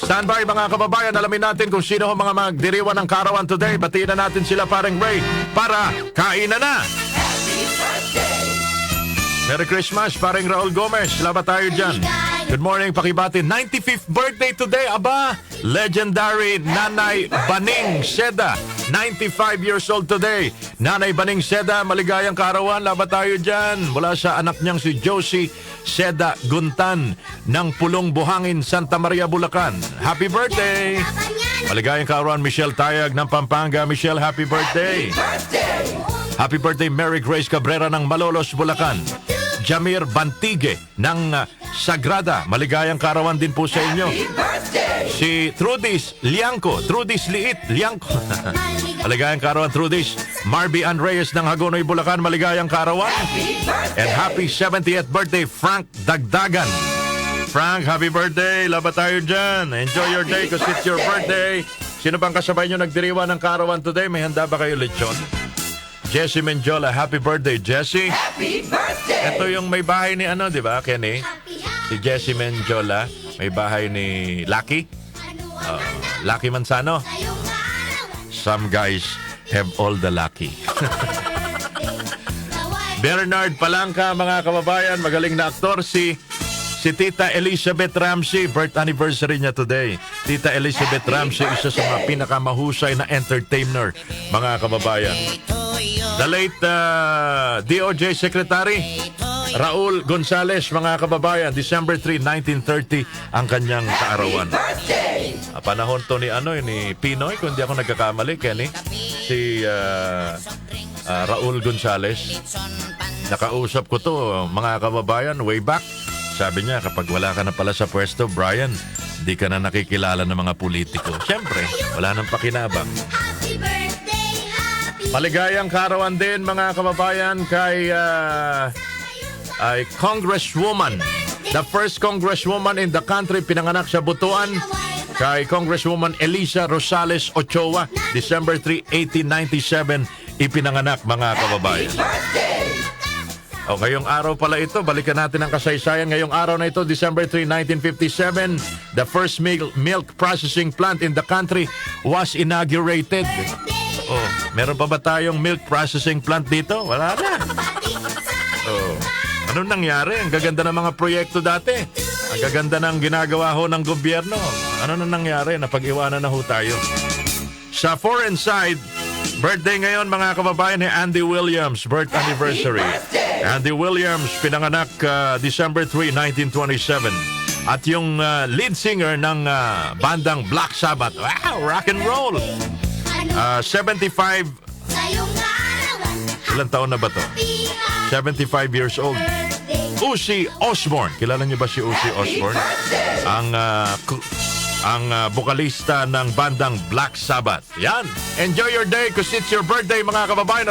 Standby mga kababayan, alamin natin kung sino ang mga magdiriwan ng karawan today. Batiin na natin sila paring Ray para kainan na. Merry Christmas, paring Raul Gomez. Salamat tayo dyan. Good morning, pakibati. 95th birthday today. Aba, legendary Nanay Baning Seda. 95 years old today. Nanay Baning Seda, maligayang kaarawan. Labat tayo dyan. Mula sa anak niyang si Josie Seda Guntan ng Pulong Buhangin, Santa Maria, Bulacan. Happy birthday! Maligayang kaarawan, Michelle Tayag ng Pampanga. Michelle, happy birthday! Happy birthday, Mary Grace Cabrera ng Malolos, Bulacan. Jamir Bantige ng Sagrada. Maligayang kaarawan din po sa inyo. Si Trudis Liangco. Trudis Liit Liangco. Maligayang kaarawan, Trudis. Marby Ann Reyes ng Hagonoy, Bulacan. Maligayang kaarawan. And happy 70th birthday, Frank Dagdagan. Frank, happy birthday. Labat tayo dyan. Enjoy your day because it's your birthday. Sino bang kasabay nyo nagdiriwa ng kaarawan today? May handa ba kayo, lechon? Jessie Menjola, happy birthday, Jessie. Happy birthday! Ito yung may bahay ni ano, di ba, Kenny? Si Jessie Menjola, may bahay ni Lucky. Lucky Manzano. Some guys have all the lucky. Bernard Palangka, mga kababayan, magaling na aktor. Si Tita Elizabeth Ramsey, birth anniversary niya today. Tita Elizabeth Ramsey, isa sa mga pinakamahusay na entertainer, mga kababayan. The late DOJ Secretary Raul Gonzales, mga kababayan, December 3, 1930 ang kanyang kaarawan. Panahon to ni Pinoy, kung di ako nagkakamali, Kenny, si Raul Gonzales. Nakausap ko to, mga kababayan, way back. Sabi niya, kapag wala ka na pala sa pwesto, Brian, di ka na nakikilala ng mga politiko. Siyempre, wala nang pakinabang. Maligayang kaarawan din, mga kababayan, kay Congresswoman. The first Congresswoman in the country, pinanganak sa Butuan. Kay Congresswoman Elisa Rosales Ochoa, December 3, 1897, ipinanganak, mga kababayan. O, ngayong araw pala ito, balikan natin ang kasaysayan. Ngayong araw na ito, December 3, 1957, the first milk processing plant in the country was inaugurated. Oh, meron pa ba tayong milk processing plant dito? Wala na. Oh, anong nangyari? Ang gaganda ng mga proyekto dati. Ang gaganda ng ginagawa ho ng gobyerno. Ano na nangyari? Napag-iwanan na ho tayo. Sa foreign side, birthday ngayon, mga kababayan, ni Andy Williams, birth anniversary. Andy Williams, pinanganak December 3, 1927. At yung lead singer ng bandang Black Sabbath. Wow, rock and roll! 75. Ilang taon na ba to? 75 years old. Ozzy Osbourne. Kilala niyo ba si Ozzy Osbourne? Ang bokalista ng bandang Black Sabbath. Yan. Enjoy your day because it's your birthday, mga kababayan.